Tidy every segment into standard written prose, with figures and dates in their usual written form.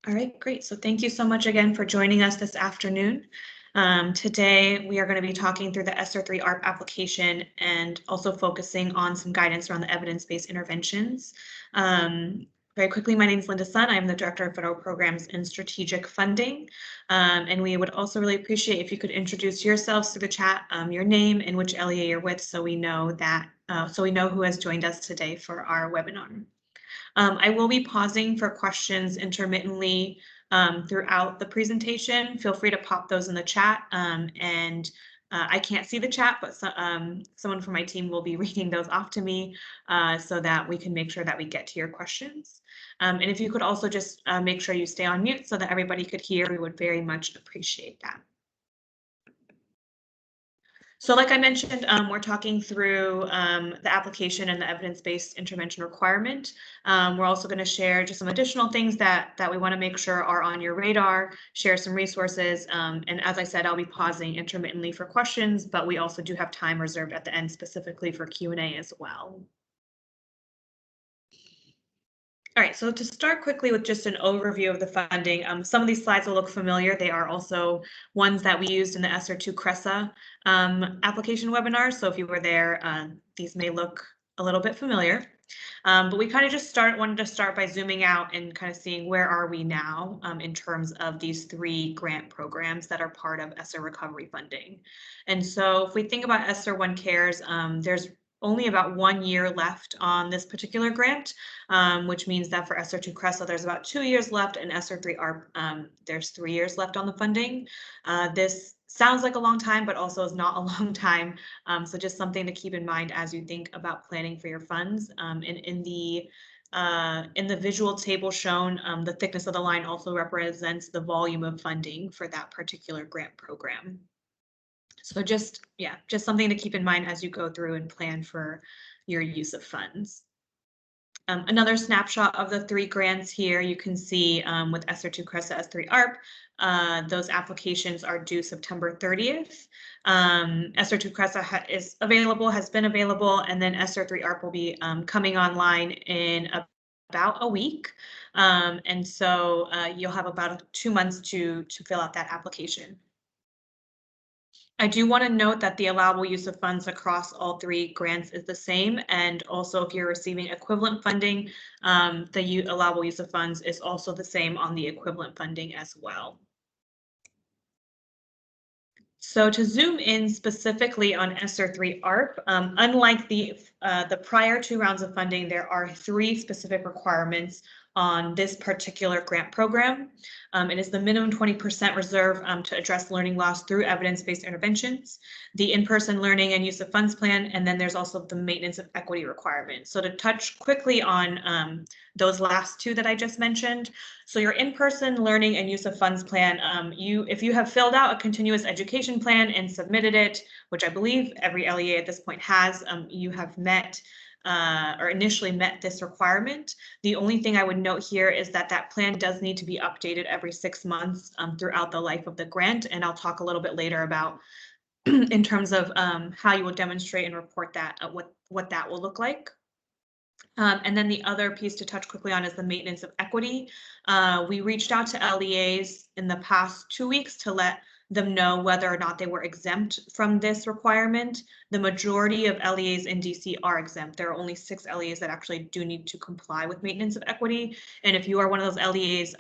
All right, great. So thank you so much again for joining us this afternoon. Today, we are going to be talking through the ESSER 3 ARP application and also focusing on some guidance around the evidence-based interventions. Very quickly, my name is Linda Sun. I'm the Director of Federal Programs and Strategic Funding. And we would also really appreciate if you could introduce yourselves through the chat, your name and which LEA you're with, so we know that who has joined us today for our webinar. I will be pausing for questions intermittently throughout the presentation. Feel free to pop those in the chat. I can't see the chat, but someone from my team will be reading those off to me so that we can make sure that we get to your questions. And if you could also just make sure you stay on mute so that everybody could hear, we would very much appreciate that. So like I mentioned, we're talking through the application and the evidence-based intervention requirement. We're also going to share just some additional things that we want to make sure are on your radar, share some resources. And as I said, I'll be pausing intermittently for questions, but we also do have time reserved at the end specifically for Q&A as well. All right, so to start quickly with just an overview of the funding, some of these slides will look familiar. They are also ones that we used in the ESSER 2 CRESA application webinar. So if you were there, these may look a little bit familiar. But we kind of just wanted to start by zooming out and kind of seeing where are we now in terms of these 3 grant programs that are part of ESSER recovery funding. And so if we think about ESSER 1 CARES, there's only about 1 year left on this particular grant, which means that for ESSER 2 CRESA, there's about 2 years left, and ESSER 3 ARP, there's 3 years left on the funding. This sounds like a long time, but also is not a long time. So just something to keep in mind as you think about planning for your funds. And in the visual table shown, the thickness of the line also represents the volume of funding for that particular grant program. So just something to keep in mind as you go through and plan for your use of funds. Another snapshot of the 3 grants here, you can see with ESSER 2 CRESA, ESSER 3 ARP, those applications are due September 30th. ESSER 2 CRESA has been available, and then ESSER 3 ARP will be coming online in about a week. And so you'll have about 2 months to fill out that application. I do want to note that the allowable use of funds across all 3 grants is the same, and also if you're receiving equivalent funding, the allowable use of funds is also the same on the equivalent funding as well. So to zoom in specifically on ESSER 3 ARP, unlike the prior 2 rounds of funding, there are 3 specific requirements on this particular grant program. It is the minimum 20% reserve to address learning loss through evidence-based interventions, the in-person learning and use of funds plan, and then there's also the maintenance of equity requirement. So to touch quickly on those last 2 that I just mentioned. So your in-person learning and use of funds plan, if you have filled out a continuous education plan and submitted it, which I believe every LEA at this point has, you have met or initially met this requirement. The only thing I would note here is that that plan does need to be updated every 6 months throughout the life of the grant, and I'll talk a little bit later about in terms of how you will demonstrate and report that, what that will look like. And then the other piece to touch quickly on is the maintenance of equity. We reached out to LEAs in the past 2 weeks to let them know whether or not they were exempt from this requirement. The majority of LEAs in DC are exempt. There are only 6 LEAs that actually do need to comply with maintenance of equity. And if you are one of those LEAs,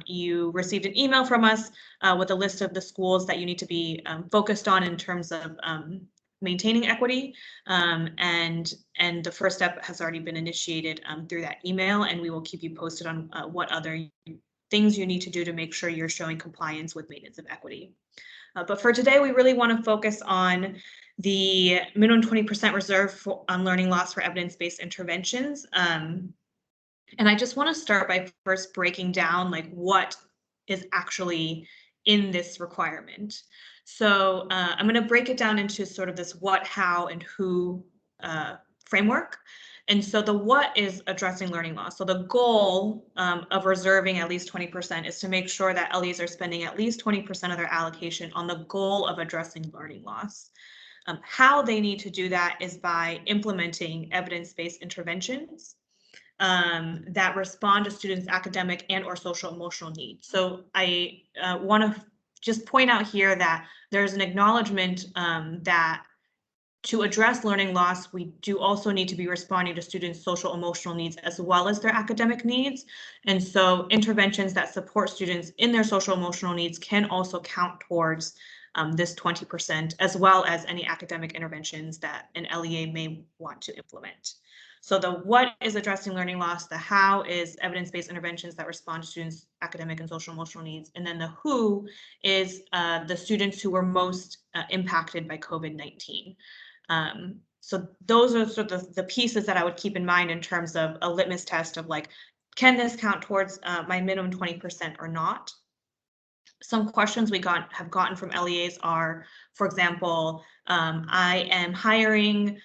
you received an email from us with a list of the schools that you need to be focused on in terms of maintaining equity, and the first step has already been initiated through that email, and we will keep you posted on what other things you need to do to make sure you're showing compliance with maintenance of equity. But for today, we really want to focus on the minimum 20% reserve on learning loss for evidence-based interventions. And I just want to start by first breaking down like what is actually in this requirement. So I'm going to break it down into sort of this what, how, and who framework. And so the what is addressing learning loss. So the goal of reserving at least 20% is to make sure that LEAs are spending at least 20% of their allocation on the goal of addressing learning loss. How they need to do that is by implementing evidence-based interventions. that respond to students' academic and or social emotional needs. So I want to just point out here that there's an acknowledgement that to address learning loss, we do also need to be responding to students' social emotional needs as well as their academic needs. And so interventions that support students in their social emotional needs can also count towards this 20%, as well as any academic interventions that an LEA may want to implement. So the what is addressing learning loss, the how is evidence-based interventions that respond to students' academic and social emotional needs, and then the who is the students who were most impacted by COVID-19. So those are sort of the pieces that I would keep in mind in terms of a litmus test of like, can this count towards my minimum 20% or not? Some questions we have gotten from LEAs are, for example, I am hiring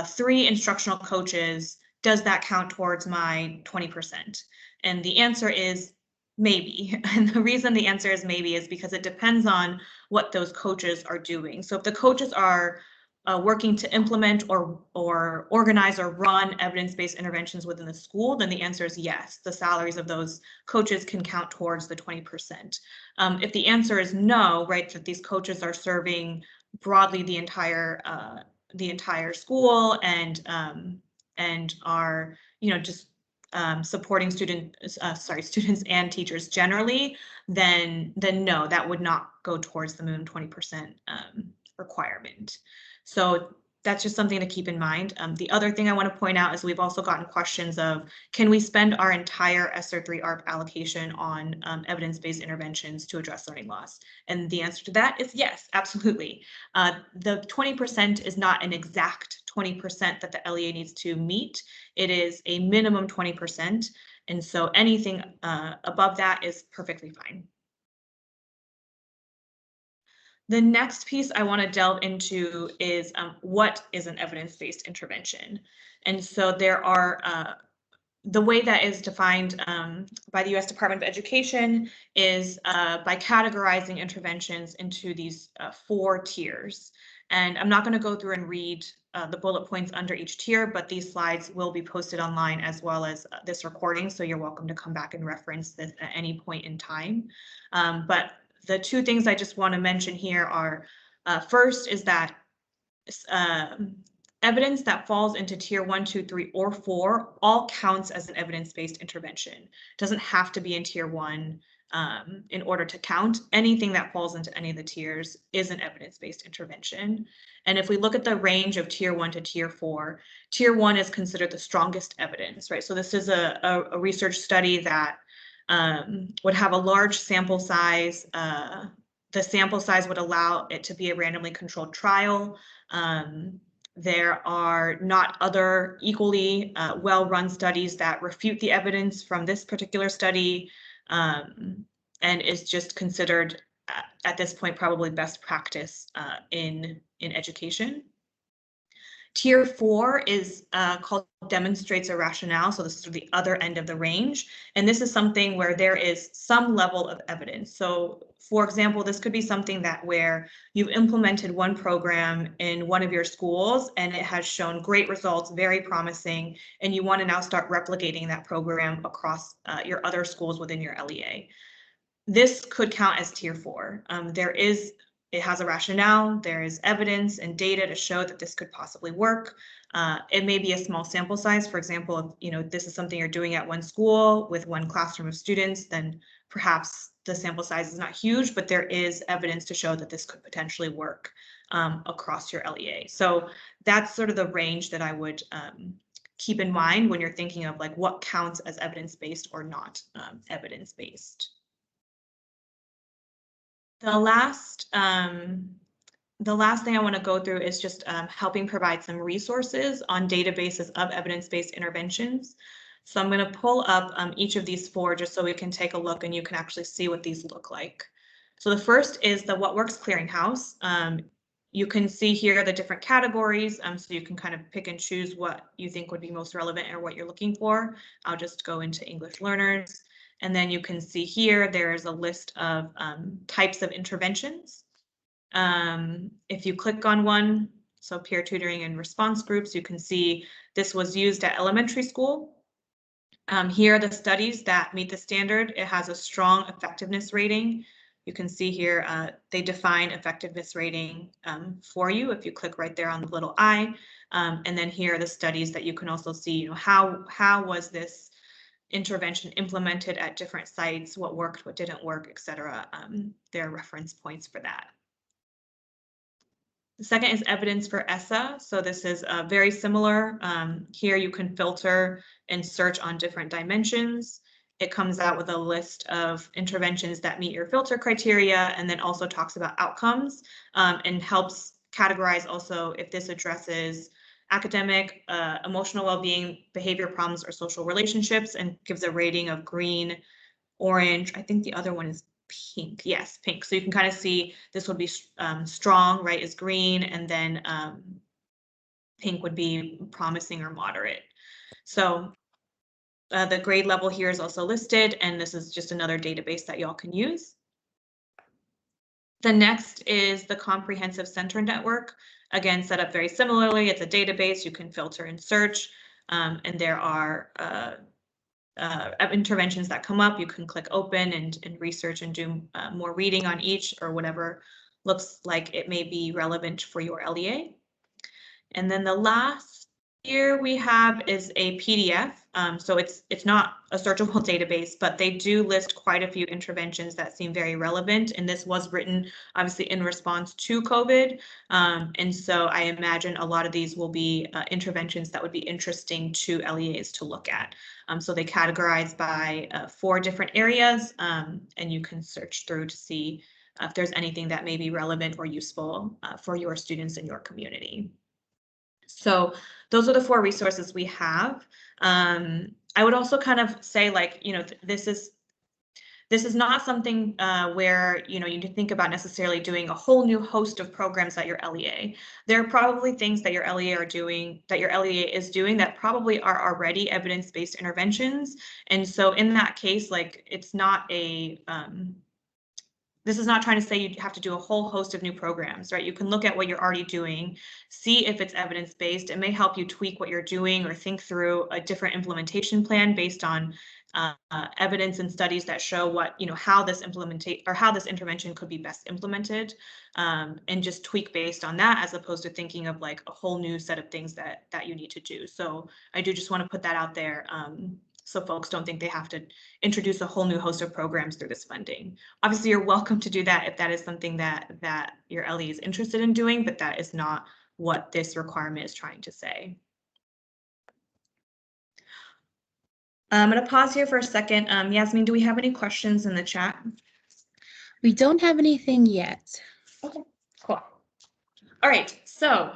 3 instructional coaches. Does that count towards my 20%? And the answer is maybe. And the reason the answer is maybe is because it depends on what those coaches are doing. So if the coaches are working to implement or organize or run evidence-based interventions within the school, then the answer is yes. The salaries of those coaches can count towards the 20%. If the answer is no, right, that these coaches are serving broadly the entire school and are, you know, just supporting students and teachers generally, then no, that would not go towards the minimum 20% requirement. So that's just something to keep in mind. The other thing I want to point out is we've also gotten questions of, can we spend our entire ESSER 3 ARP allocation on evidence-based interventions to address learning loss? And the answer to that is yes, absolutely. The 20% is not an exact 20% that the LEA needs to meet. It is a minimum 20%. And so anything above that is perfectly fine. The next piece I want to delve into is what is an evidence-based intervention? And so there are, the way that is defined by the U.S. Department of Education is by categorizing interventions into these 4 tiers. And I'm not going to go through and read the bullet points under each tier, but these slides will be posted online as well as this recording. So you're welcome to come back and reference this at any point in time. But the 2 things I just want to mention here are, first is that evidence that falls into tier 1, 2, 3, or 4 all counts as an evidence-based intervention. It doesn't have to be in tier 1 in order to count. Anything that falls into any of the tiers is an evidence-based intervention. And if we look at the range of tier 1 to tier 4, tier 1 is considered the strongest evidence, right? So this is a research study that would have a large sample size. The sample size would allow it to be a randomly controlled trial. There are not other equally well-run studies that refute the evidence from this particular study, and is just considered at this point probably best practice in education. Tier 4 is called demonstrates a rationale. So this is the other end of the range. And this is something where there is some level of evidence. So for example, this could be something that where you've implemented one program in one of your schools and it has shown great results, very promising, and you want to now start replicating that program across your other schools within your LEA. This could count as tier 4. It has a rationale, there is evidence and data to show that this could possibly work. It may be a small sample size. For example, if this is something you're doing at one school with one classroom of students, then perhaps the sample size is not huge, but there is evidence to show that this could potentially work across your LEA. So that's sort of the range that I would keep in mind when you're thinking of like what counts as evidence-based or not evidence-based. The last thing I want to go through is just helping provide some resources on databases of evidence-based interventions. So I'm going to pull up each of these 4 just so we can take a look and you can actually see what these look like. So the first is the What Works Clearinghouse. You can see here the different categories, so you can kind of pick and choose what you think would be most relevant or what you're looking for. I'll just go into English learners. And then you can see here, there's a list of types of interventions. If you click on one, so peer tutoring and response groups, you can see this was used at elementary school. Here are the studies that meet the standard. It has a strong effectiveness rating. You can see here, they define effectiveness rating for you if you click right there on the little I. And then here are the studies that you can also see, how was this intervention implemented at different sites, what worked, what didn't work, etc. There are reference points for that. The second is evidence for ESSA. So this is very similar. Here you can filter and search on different dimensions. It comes out with a list of interventions that meet your filter criteria, and then also talks about outcomes and helps categorize also if this addresses academic, emotional well-being, behavior problems, or social relationships, and gives a rating of green, orange. I think the other one is pink. Yes, pink. So you can kind of see this would be strong, right, is green, and then pink would be promising or moderate. So the grade level here is also listed, and this is just another database that y'all can use. The next is the Comprehensive Center Network. Again, set up very similarly. It's a database. You can filter and search, and there are interventions that come up. You can click open and research and do more reading on each, or whatever looks like it may be relevant for your LEA. And then the last here we have is a PDF. So it's not a searchable database, but they do list quite a few interventions that seem very relevant. And this was written obviously in response to COVID. And so I imagine a lot of these will be interventions that would be interesting to LEAs to look at. So they categorize by 4 different areas, and you can search through to see if there's anything that may be relevant or useful for your students in your community. So those are the 4 resources we have. I would also kind of say, like, this is not something where you need to think about necessarily doing a whole new host of programs at your LEA. There are probably things that your LEA is doing that probably are already evidence-based interventions. And so in that case, like, it's not a this is not trying to say you have to do a whole host of new programs, right? You can look at what you're already doing, see if it's evidence-based. It may help you tweak what you're doing or think through a different implementation plan based on evidence and studies that show what, how this intervention could be best implemented, and just tweak based on that, as opposed to thinking of like a whole new set of things that you need to do. So I do just want to put that out there. So folks don't think they have to introduce a whole new host of programs through this funding. Obviously, you're welcome to do that if that is something that your LE is interested in doing, but that is not what this requirement is trying to say. I'm going to pause here for a second. Yasmin, do we have any questions in the chat? We don't have anything yet. Okay, cool. All right, so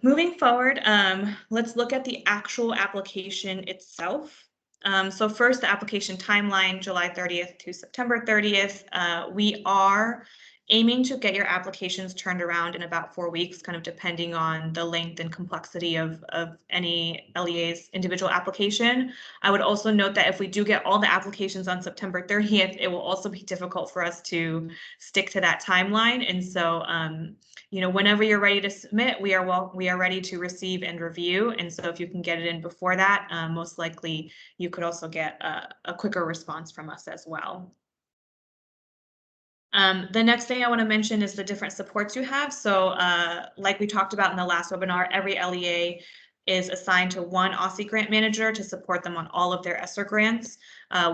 moving forward, let's look at the actual application itself. So first, the application timeline, July 30th to September 30th. We are aiming to get your applications turned around in about 4 weeks, kind of depending on the length and complexity of any LEA's individual application. I would also note that if we do get all the applications on September 30th, it will also be difficult for us to stick to that timeline. And so, whenever you're ready to submit, we are ready to receive and review. And so if you can get it in before that, most likely you could also get a quicker response from us as well. The next thing I want to mention is the different supports you have. So like we talked about in the last webinar, every LEA is assigned to one OSSI grant manager to support them on all of their ESSER grants.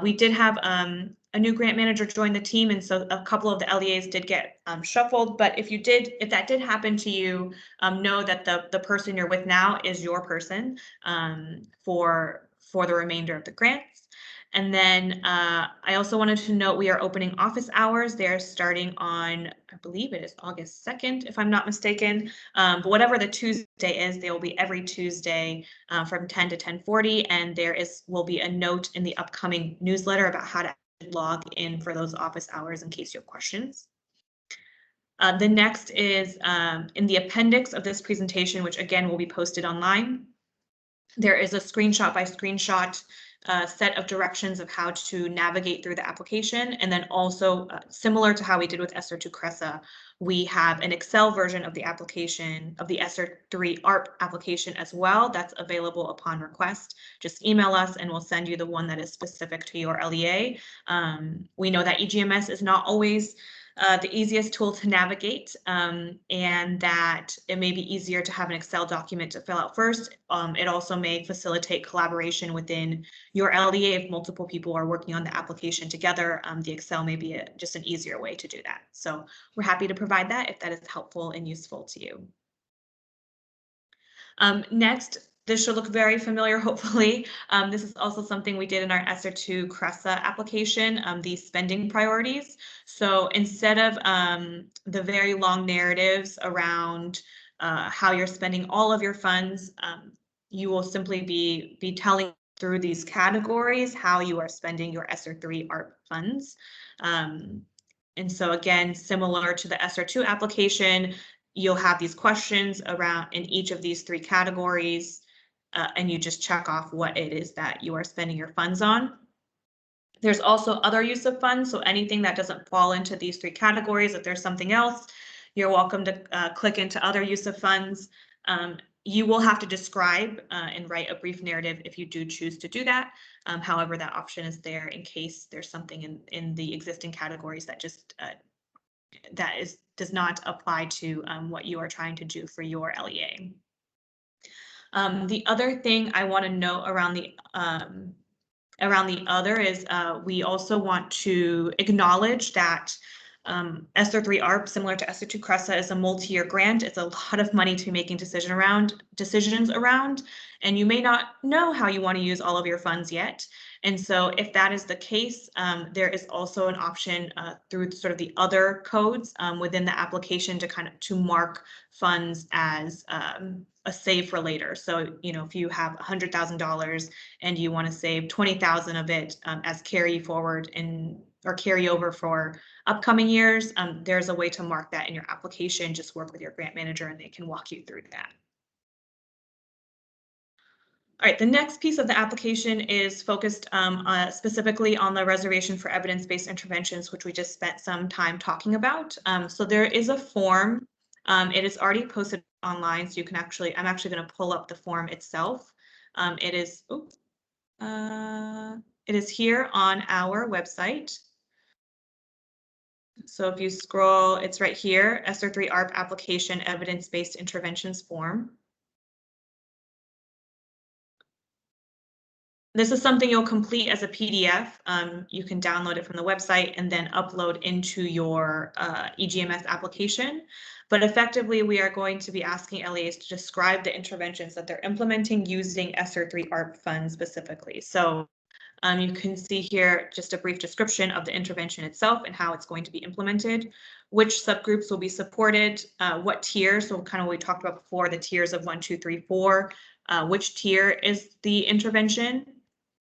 We did have a new grant manager join the team, and so a couple of the LEAs did get shuffled. But if that did happen to you, know that the person you're with now is your person for the remainder of the grants. And then I also wanted to note we are opening office hours. They're starting on, I believe it is August 2nd, if I'm not mistaken. But whatever the Tuesday is, they will be every Tuesday from 10 to 10:40. And there will be a note in the upcoming newsletter about how to log in for those office hours in case you have questions. The next is in the appendix of this presentation, which again will be posted online. There is a screenshot by screenshot set of directions of how to navigate through the application. And then also similar to how we did with ESSER to CRESA, we have an Excel version of the application of the ESSER 3 ARP application as well. That's available upon request. Just email us and we'll send you the one that is specific to your LEA. We know that EGMS is not always the easiest tool to navigate, and that it may be easier to have an Excel document to fill out first. It also may facilitate collaboration within your LEA if multiple people are working on the application together. The Excel may be just an easier way to do that. So we're happy to provide that if that is helpful and useful to you. Next, this should look very familiar, hopefully. This is also something we did in our ESSER to CRESA application, these spending priorities. So instead of the very long narratives around how you're spending all of your funds, you will simply be telling through these categories how you are spending your ESSER 3 ARP funds. And so again, similar to the ESSER 2 application, you'll have these questions around in each of these 3 categories, and you just check off what it is that you are spending your funds on. There's also other use of funds, so anything that doesn't fall into these 3 categories, if there's something else, you're welcome to click into other use of funds. You will have to describe and write a brief narrative if you do choose to do that. However, that option is there in case there's something in the existing categories that just does not apply to what you are trying to do for your LEA. The other thing I want to note around the other is we also want to acknowledge that ESSER 3 ARP, similar to ESSER 2 CRESA, is a multi-year grant. It's a lot of money to be making decisions around, and you may not know how you want to use all of your funds yet. And so if that is the case, there is also an option through sort of the other codes within the application to mark funds as a save for later. So, you know, if you have $100,000 and you want to save 20,000 of it as carry forward or carry over for upcoming years, there's a way to mark that in your application. Just work with your grant manager and they can walk you through that. All right, the next piece of the application is focused specifically on the reservation for evidence-based interventions, which we just spent some time talking about. So there is a form. It is already posted online, so you can I'm actually going to pull up the form itself. It is here on our website. So if you scroll, it's right here, ESSER 3 ARP application evidence-based interventions form. This is something you'll complete as a PDF. You can download it from the website and then upload into your EGMS application. But effectively, we are going to be asking LEAs to describe the interventions that they're implementing using ESSER 3 ARP funds specifically. So you can see here just a brief description of the intervention itself and how it's going to be implemented, which subgroups will be supported, what tiers, so kind of what we talked about before, the tiers of 1, 2, 3, 4, which tier is the intervention,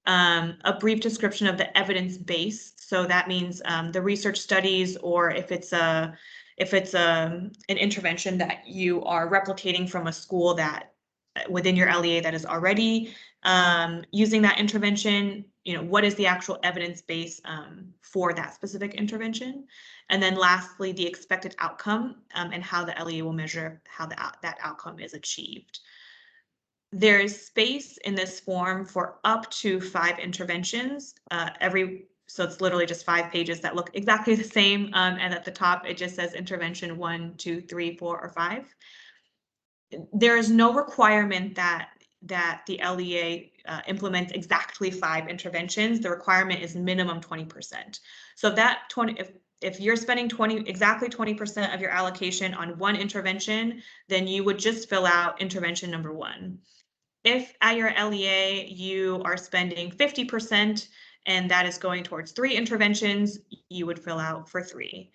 a brief description of the evidence base. So that means the research studies, or if it's an intervention that you are replicating from a school that within your LEA that is already using that intervention, you know, what is the actual evidence base for that specific intervention? And then lastly, the expected outcome and how the LEA will measure how that outcome is achieved. There is space in this form for up to 5 interventions. So it's literally just 5 pages that look exactly the same. And at the top, it just says intervention 1, 2, 3, 4, or 5. There is no requirement that the LEA implements exactly 5 interventions. The requirement is minimum 20%. So that 20, if you're spending exactly 20% of your allocation on one intervention, then you would just fill out intervention number 1. If at your LEA you are spending 50% and that is going towards 3 interventions, you would fill out for 3.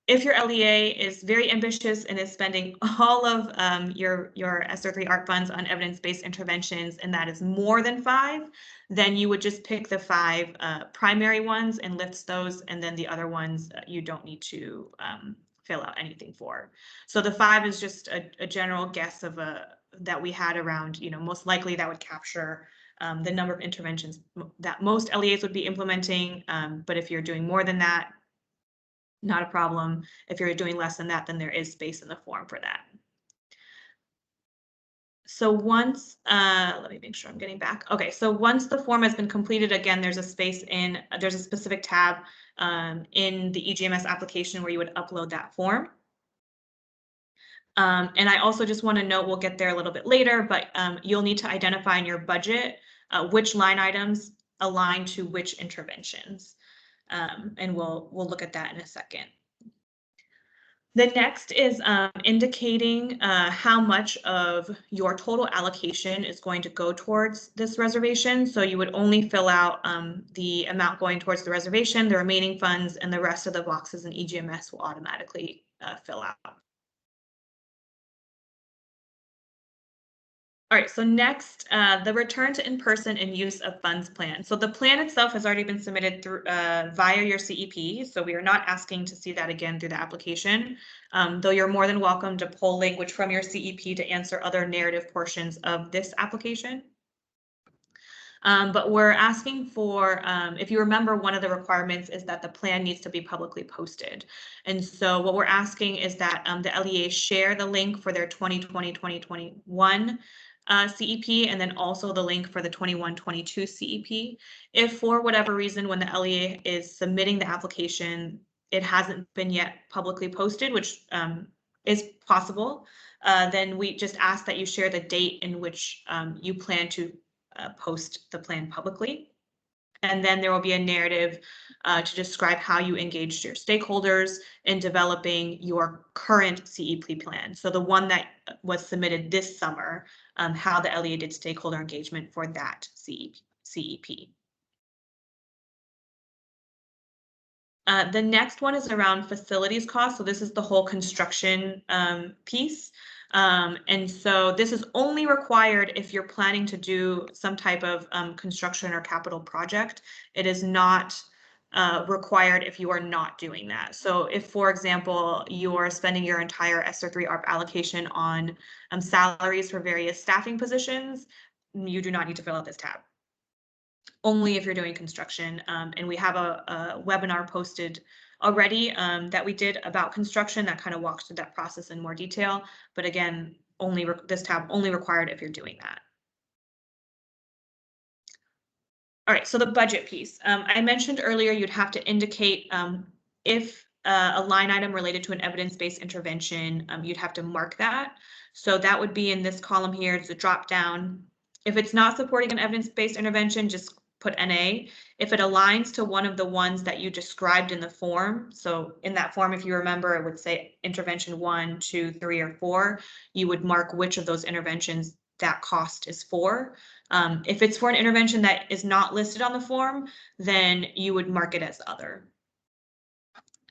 If your LEA is very ambitious and is spending all of your ESSER 3 ARP funds on evidence-based interventions and that is more than 5, then you would just pick the 5 primary ones and list those, and then the other ones you don't need to fill out anything for. So the 5 is just a general guess of that we had around, most likely that would capture the number of interventions that most LEAs would be implementing. But if you're doing more than that, not a problem. If you're doing less than that, then there is space in the form for that. So once, let me make sure I'm getting back. Okay, so once the form has been completed, again, there's a specific tab in the EGMS application where you would upload that form. And I also just want to note, we'll get there a little bit later, but you'll need to identify in your budget which line items align to which interventions. And we'll look at that in a second. The next is indicating how much of your total allocation is going to go towards this reservation. So you would only fill out the amount going towards the reservation, the remaining funds, and the rest of the boxes in EGMS will automatically fill out. All right, so next, the return to in-person and use of funds plan. So the plan itself has already been submitted through via your CEP, so we are not asking to see that again through the application, though you're more than welcome to pull language from your CEP to answer other narrative portions of this application. But we're asking for, if you remember, one of the requirements is that the plan needs to be publicly posted. And so what we're asking is that the LEA share the link for their 2020-2021 CEP, and then also the link for the 21-22 CEP. If for whatever reason, when the LEA is submitting the application, it hasn't been yet publicly posted, which is possible, then we just ask that you share the date in which you plan to post the plan publicly. And then there will be a narrative to describe how you engaged your stakeholders in developing your current CEP plan. So the one that was submitted this summer, how the LEA did stakeholder engagement for that CEP. The next one is around facilities costs. So this is the whole construction piece. And so this is only required if you're planning to do some type of construction or capital project. It is not required if you are not doing that. So if, for example, you are spending your entire ESSER 3 ARP allocation on salaries for various staffing positions, you do not need to fill out this tab. Only if you're doing construction. And we have a webinar posted already that we did about construction that kind of walks through that process in more detail. But again, this tab only required if you're doing that. All right, so the budget piece. I mentioned earlier you'd have to indicate if a line item related to an evidence-based intervention, you'd have to mark that. So that would be in this column here. It's a drop down. If it's not supporting an evidence-based intervention, just put NA. If it aligns to one of the ones that you described in the form, so in that form, if you remember, it would say intervention 1, 2, 3, or 4, you would mark which of those interventions that cost is for. If it's for an intervention that is not listed on the form, then you would mark it as other.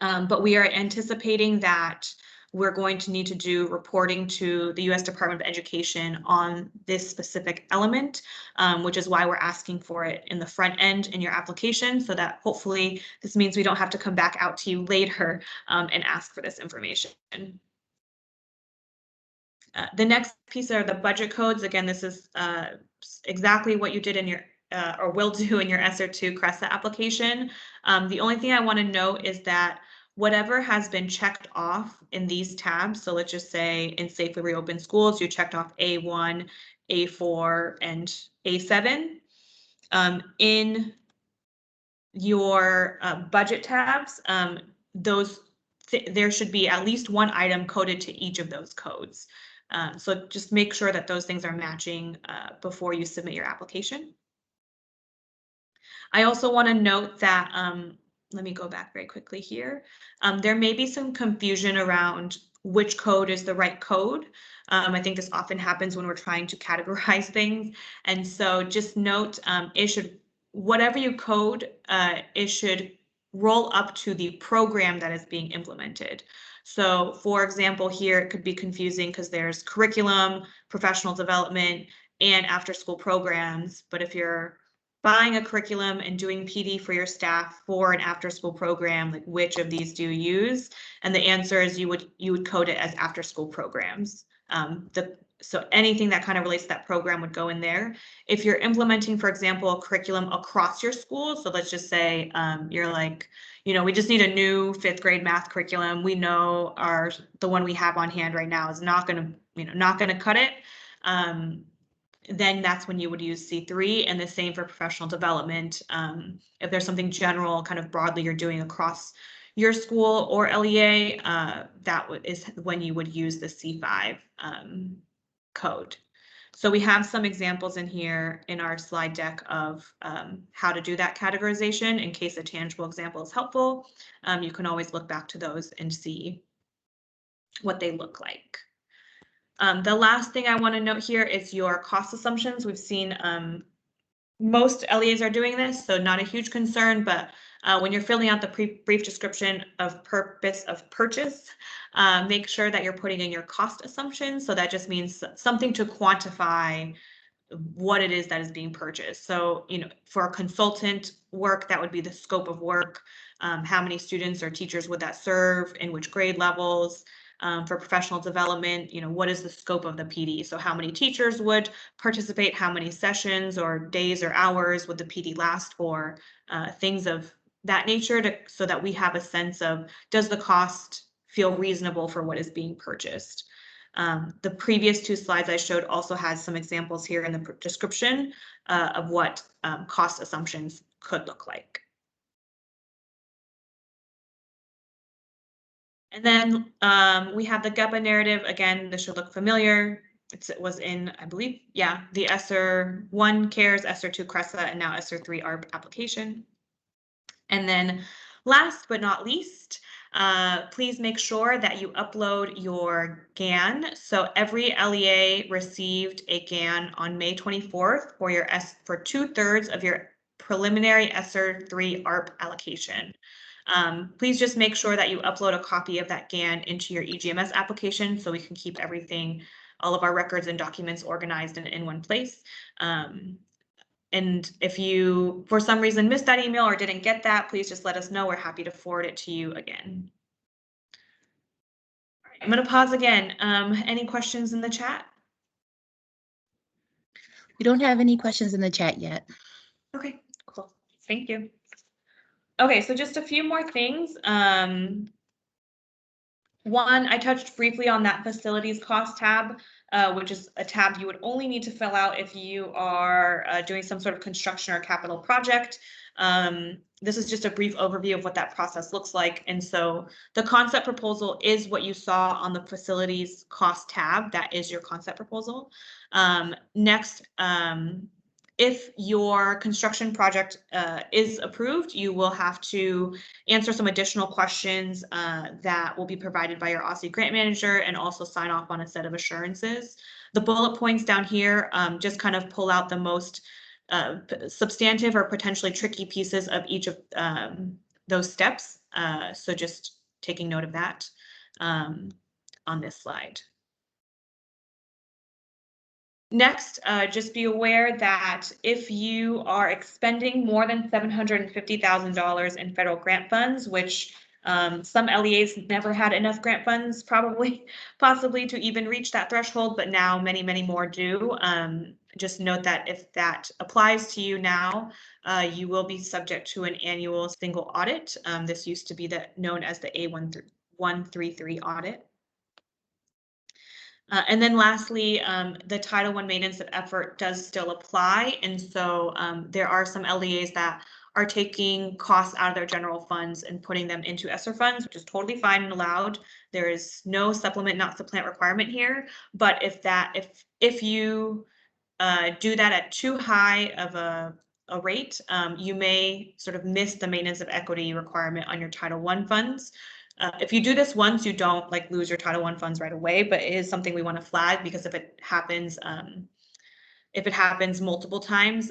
But we are anticipating that we're going to need to do reporting to the U.S. Department of Education on this specific element, which is why we're asking for it in the front end in your application, so that hopefully this means we don't have to come back out to you later and ask for this information. The next piece are the budget codes. Again, this is exactly what you did in your or will do in your ESSER 2 CRESA application. The only thing I want to note is that whatever has been checked off in these tabs, so let's just say in Safely Reopen Schools, you checked off A1, A4, and A7. In your budget tabs, there should be at least one item coded to each of those codes. So just make sure that those things are matching before you submit your application. I also want to note that, let me go back very quickly here. There may be some confusion around which code is the right code. I think this often happens when we're trying to categorize things. And so just note, whatever you code, it should roll up to the program that is being implemented. So for example, here it could be confusing because there's curriculum, professional development, and after-school programs. But if you're buying a curriculum and doing PD for your staff for an after-school program, like which of these do you use? And the answer is you would code it as after-school programs. The So anything that kind of relates to that program would go in there. If you're implementing, for example, a curriculum across your school, so let's just say you're like, we just need a new 5th grade math curriculum. We know the one we have on hand right now is not going to cut it. Then that's when you would use C3, and the same for professional development. If there's something general, kind of broadly you're doing across your school or LEA, that is when you would use the C5 code. So we have some examples in here in our slide deck of how to do that categorization. In case a tangible example is helpful, you can always look back to those and see what they look like. The last thing I want to note here is your cost assumptions. We've seen most LEAs are doing this, so not a huge concern, but when you're filling out the brief description of purpose of purchase, make sure that you're putting in your cost assumptions. So that just means something to quantify what it is that is being purchased. So, for a consultant work, that would be the scope of work. How many students or teachers would that serve, in which grade levels? For professional development, what is the scope of the PD? So how many teachers would participate? How many sessions or days or hours would the PD last for? Things of that nature, so that we have a sense of, does the cost feel reasonable for what is being purchased? The previous 2 slides I showed also has some examples here in the description of what cost assumptions could look like. And then we have the GEPA narrative. Again, this should look familiar. It was in, I believe, the ESSER 1 CARES, ESSER 2 CRESA, and now ESSER 3 ARP application. And then last but not least, please make sure that you upload your GAN. So every LEA received a GAN on May 24th for 2/3 of your preliminary ESSER 3 ARP allocation. Please just make sure that you upload a copy of that GAN into your EGMS application so we can keep everything, all of our records and documents organized in one place. And if you, for some reason, missed that email or didn't get that, please just let us know. We're happy to forward it to you again. All right, I'm going to pause again. Any questions in the chat? We don't have any questions in the chat yet. Okay, cool. Thank you. Okay, so just a few more things. One, I touched briefly on that facilities cost tab, which is a tab you would only need to fill out if you are doing some sort of construction or capital project. This is just a brief overview of what that process looks like. And so the concept proposal is what you saw on the facilities cost tab. That is your concept proposal. Next, if your construction project is approved, you will have to answer some additional questions that will be provided by your OSSE grant manager, and also sign off on a set of assurances. The bullet points down here just kind of pull out the most substantive or potentially tricky pieces of each of those steps. So just taking note of that on this slide. Next, just be aware that if you are expending more than $750,000 in federal grant funds, which some LEAs never had enough grant funds, possibly to even reach that threshold, but now many, many more do. Just note that if that applies to you now, you will be subject to an annual single audit. This used to be known as the A133 audit. And then lastly, the Title I maintenance of effort does still apply. And so there are some LEAs that are taking costs out of their general funds and putting them into ESSER funds, which is totally fine and allowed. There is no supplement, not supplant requirement here. But if you do that at too high of a rate, you may sort of miss the maintenance of equity requirement on your Title I funds. If you do this once, you don't lose your Title I funds right away, but it is something we want to flag, because if it happens multiple times,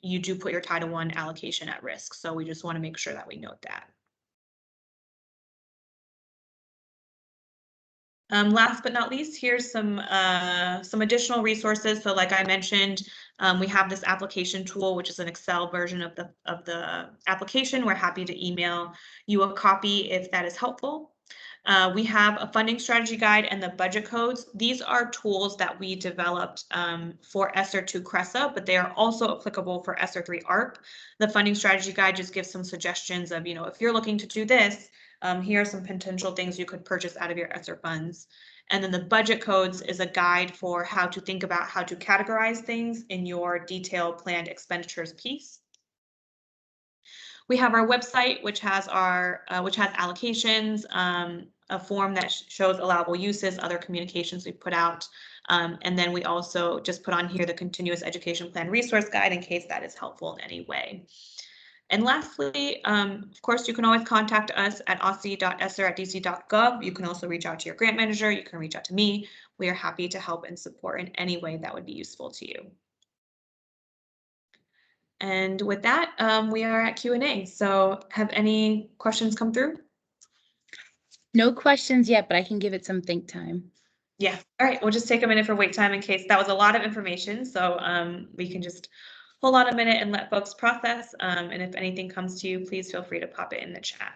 you do put your Title I allocation at risk. So we just want to make sure that we note that. Last but not least, here's some additional resources. So like I mentioned, we have this application tool, which is an Excel version of the application. We're happy to email you a copy if that is helpful. We have a funding strategy guide and the budget codes. These are tools that we developed for ESSER 2 CRESA, but they are also applicable for ESSER 3 ARP. The funding strategy guide just gives some suggestions of, if you're looking to do this, here are some potential things you could purchase out of your ESSER funds. And then the budget codes is a guide for how to think about how to categorize things in your detailed planned expenditures piece. We have our website, which has allocations, a form that shows allowable uses, other communications we put out. And then we also just put on here the continuous education plan resource guide in case that is helpful in any way. And lastly, of course, you can always contact us at osce.esser@dc.gov. You can also reach out to your grant manager. You can reach out to me. We are happy to help and support in any way that would be useful to you. And with that, we are at Q&A. So have any questions come through? No questions yet, but I can give it some think time. Yeah. All right. We'll just take a minute for wait time in case that was a lot of information. So we can just hold on a minute and let folks process. And if anything comes to you, please feel free to pop it in the chat.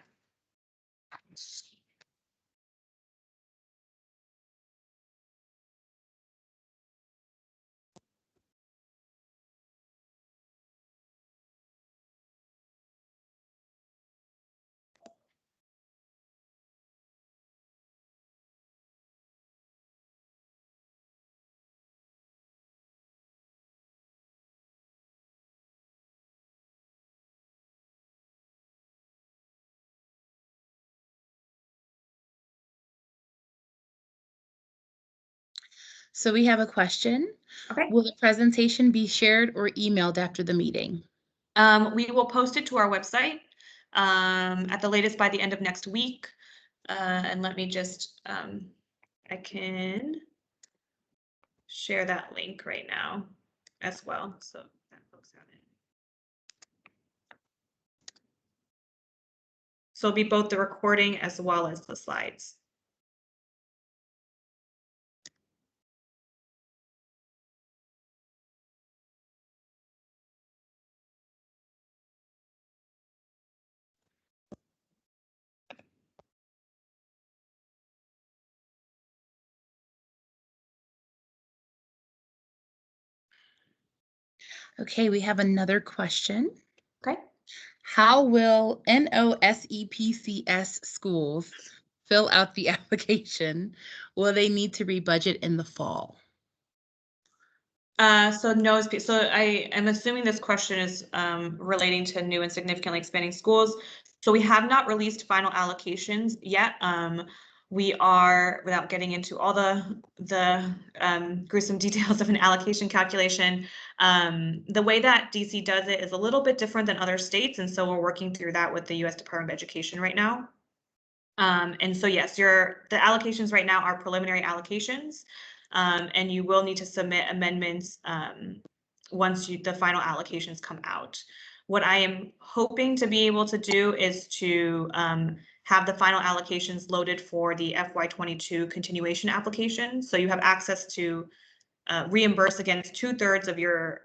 So we have a question. Okay. Will the presentation be shared or emailed after the meeting? We will post it to our website at the latest by the end of next week. And let me just, I can share that link right now as well, so that folks have it. So it'll be both the recording as well as the slides. Okay, we have another question. Okay. How will NOSEPCS schools fill out the application? Will they need to rebudget in the fall? So I am assuming this question is relating to new and significantly expanding schools. So we have not released final allocations yet. We are, without getting into all the gruesome details of an allocation calculation, the way that DC does it is a little bit different than other states, and so we're working through that with the U.S. Department of Education right now. And so yes, the allocations right now are preliminary allocations, and you will need to submit amendments once the final allocations come out. What I am hoping to be able to do is to have the final allocations loaded for the FY22 continuation application. So you have access to reimburse against 2/3 of your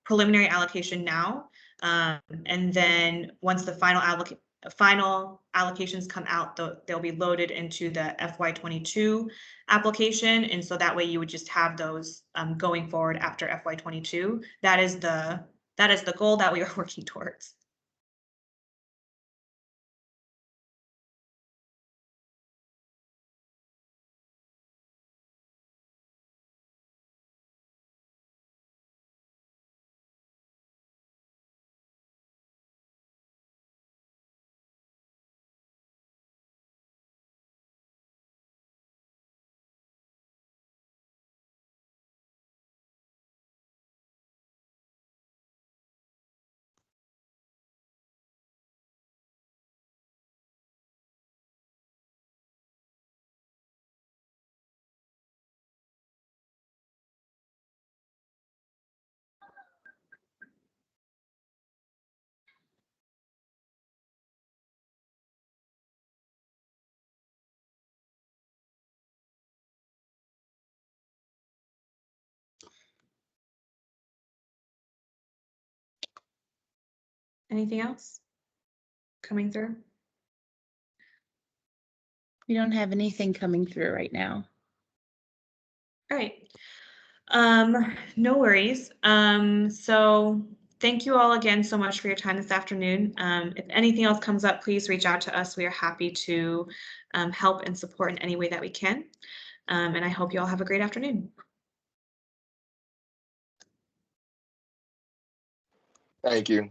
preliminary allocation now. And then once the final allocations come out, they'll be loaded into the FY22 application. And so that way you would just have those going forward after FY22. That is the goal that we are working towards. Anything else coming through? We don't have anything coming through right now. All right. No worries. So thank you all again so much for your time this afternoon. If anything else comes up, please reach out to us. We are happy to help and support in any way that we can. And I hope you all have a great afternoon. Thank you.